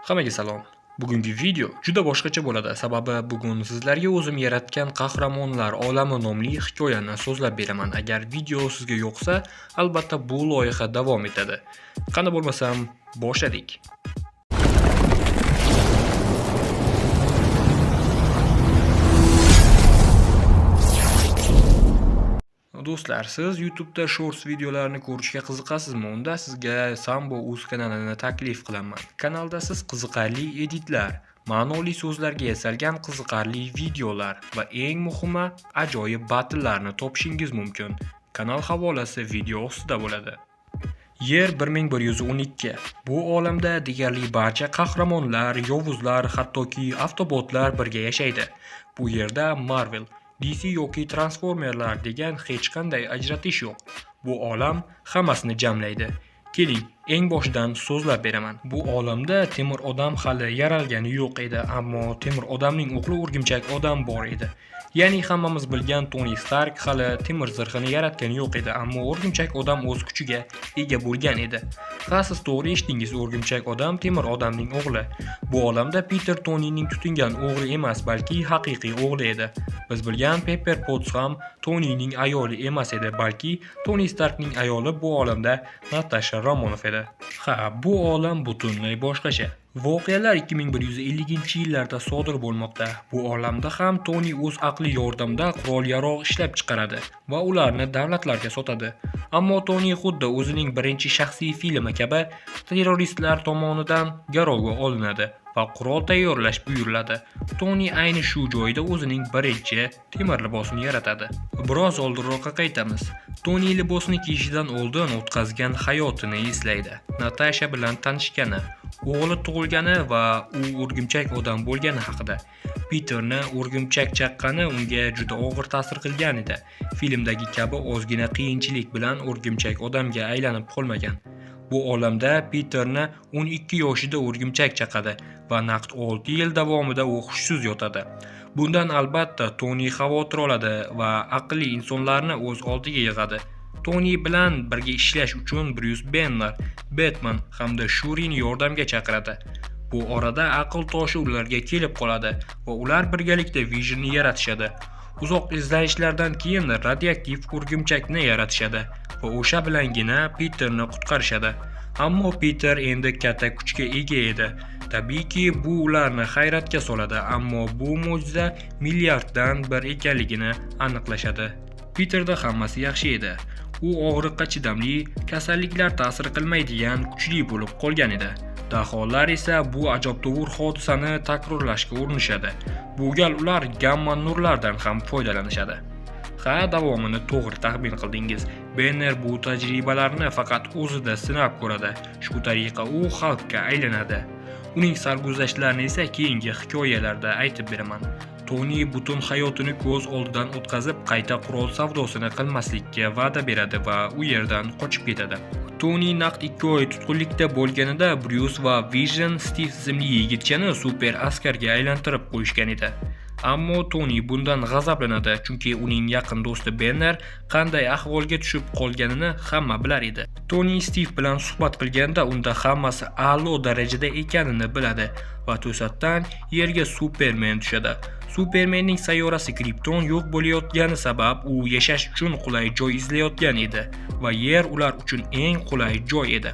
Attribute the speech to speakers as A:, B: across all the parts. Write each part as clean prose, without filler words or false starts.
A: Hammaga salom. Bugungi video juda boshqacha bo'ladi, sababi bugun sizlarga o'zim yaratgan qahramonlar olami nomli hikoyani so'zlab beraman. Agar video sizga yoqsa, albatta bu loyiha davom etadi. Qani bo'lmasam, boshladik. Do'stlar, siz YouTube'da Shorts videolarini ko'rishga qiziqasizmi? Unda sizga Sambo.uz kanalini taklif qilaman. Kanalda siz qiziqarli editlar, ma'noli so'zlarga yasalgan qiziqarli videolar va eng muhimi, ajoyib battlelarni topishingiz mumkin. Kanal havolasi video ostida bo'ladi. Yer 1112. Bu olamda deyarli barcha qahramonlar, yovuzlar, hattoki avtobotlar birga yashaydi. Bu yerda Marvel, DC yoki Transformerlar degan hech qanday ajratish yo'q. Bu olam hammasini jamlaydi. Keling, eng boshidan so'zlab beraman. Bu olamda temir odam hali yaralgani yo'q edi, ammo temir odamning o'g'li o'rgimchak odam bor edi. Ya'ni hammamiz bilgan Tony Stark hali temir zirhini yaratgani yo'q edi, ammo o'rgimchak odam o'z kuchiga ega bo'lgan edi. Ha, siz to'g'ri eshitdingiz, o'rgimchak odam temir odamning o'g'li. Bu olamda Peter Tonyning tutingan o'g'li emas, balki haqiqiy o'g'li edi. Biz bilgan Pepper Potts ham Tonyning ayoli emas edi, balki Tony Starkning ayoli bu olamda Natasha Romanoff edi. Ha, bu olam butunlay boshqacha. Voqealar 2150-yillarda sodir bo'lmoqda. Bu olamda ham Tony o'z aqli yordamida qurol-yarog' ishlab chiqaradi va ularni davlatlarga sotadi. Ammo Tony xuddi o'zining birinchi shaxsiy filmi kabi terroristlar tomonidan garovga olinadi va qurol tayyorlash buyuriladi. Tony ayni shu joyda o'zining birinchi temir libosini yaratadi. Biroz oldinroqqa qaytamiz. Tony libosni kiyishidan oldin o'tkazgan hayotini eslaydi. Natasha bilan tanishgani, o'g'li tug'ilgani va u o'rgimchak odam bo'lgani haqida. Peterni o'rgimchak chaqqani unga juda og'ir ta'sir qilgan edi. Filmdagi kabi ozgina qiyinchilik bilan o'rgimchak odamga aylanib qolmagan. Bu olamda Peterni 12 yoshida o'rgimchak chaqadi va naqd 6 yil davomida u hushsiz yotadi. Bundan albatta Tony xavotir oladi va aqlli insonlarni o'z oldiga yig'adi. Tony bilan birga ishlash uchun Bruce Banner, Batman hamda Shuri'ni yordamga chaqiradi. Bu orada aql toshi ularga kelib qoladi va ular birgalikda Vision'ni yaratishadi. Uzoq izlanishlardan keyin radioaktiv o'rgimchakni yaratishadi va o'sha bilangina Peterni qutqarishadi. Ammo Peter endi katta kuchga ega edi. Tabiiyki, bu ularni hayratga soladi, ammo bu mo'jiza milliarddan bir ekanligini aniqlashadi. Peterda hammasi yaxshi edi. U og'riqqa chidamli, kasalliklar ta'sir qilmaydigan kuchli bo'lib qolgan edi. Daholar esa bu ajabtovur hodisani takrorlashga urinishadi. Bu gal ular gamma nurlardan ham foydalanishadi. Ha, davomini to'g'ri taxmin qildingiz. Banner bu tajribalarni faqat o'zida sinab ko'radi. Shu tariqa u xalqqa aylanadi. Uning sarguzashtlarini esa keyingi hikoyalarda aytib beraman. Tony butun hayotini ko'z oldidan o'tkazib, qayta qurol savdosini qilmaslikka va'da beradi va u yerdan qochib ketadi. Tony naqd 2 oy tutqunlikda bo'lganida Bruce va Vision Steve ismli yigitchani super askarga aylantirib qo'yishgan edi. Ammo Tony bundan g'azablanadi, chunki uning yaqin do'sti Banner qanday ahvolga tushib qolganini hamma bilar edi. Tony Steve bilan suhbat qilganda unda hammasi a'lo darajada ekanini biladi va to'satdan yerga Superman tushadi. Supermanning sayyorasi Krypton yo'q bo'layotgani sabab u yashash uchun qulay joy izlayotgan edi va yer ular uchun eng qulay joy edi.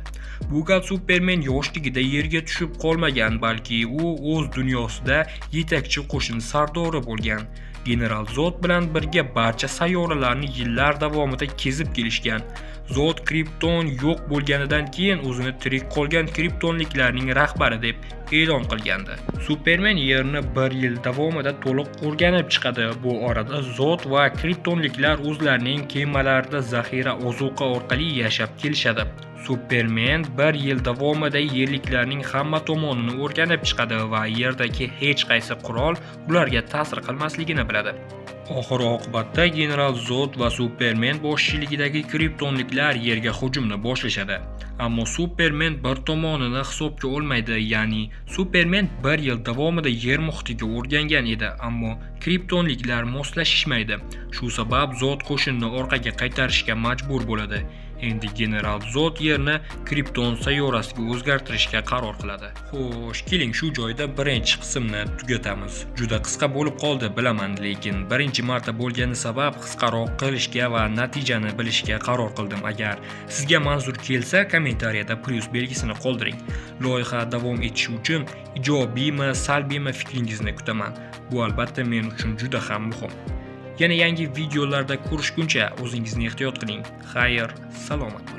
A: Bu gal Superman yoshligida yerga tushib qolmagan, balki u o'z dunyosida yetakchi qo'shin sardori bo'lgan. General Zod bilan birga barcha sayyoralarni yillar davomida kezib kelishgan. Zod Krypton yo'q bo'lganidan keyin o'zini tirik qolgan kriptonliklarning rahbari deb e'lon qilgandi. Superman yerni 1 yil davomida to'liq o'rganib chiqadi. Bu orada Zod va kriptonliklar o'zlarining kemalarida zaxira ozuqa orqali yashab kelishadi. Superman 1 yil davomida yerliklarning hamma tomonini o'rganib chiqadi va yerdagi hech qaysi qurol ularga ta'sir qilmasligini biladi. Oxir oqibatda General Zod va Superman boshchiligidagi kriptonliklar yerga hujumni boshlashadi. Ammo Superman bir tomonini hisobga olmaydi, ya'ni Superman 1 yil davomida yer muhitiga o'rgangan edi, ammo kriptonliklar moslashishmaydi. Shu sabab Zod qo'shinni orqaga qaytarishga majbur bo'ladi. Endi general Zod yerni Kripton sayyorasiga o'zgartirishga qaror qiladi. Xo'sh, keling shu joyda birinchi qismni tugatamiz. Juda qisqa bo'lib qoldi, bilaman, lekin birinchi marta bo'lgani sabab qisqaroq qilishga va natijani bilishga qaror qildim. Agar sizga manzur kelsa, kommentariyada plyus belgisini qoldiring. Loyiha davom etishi uchun ijobiymi, salbiymi fikringizni kutaman. Bu albatta men uchun juda ham muhim. Yana yangi videolarda ko'rishguncha o'zingizni ehtiyot qiling. Xayr, salomat bo'ling.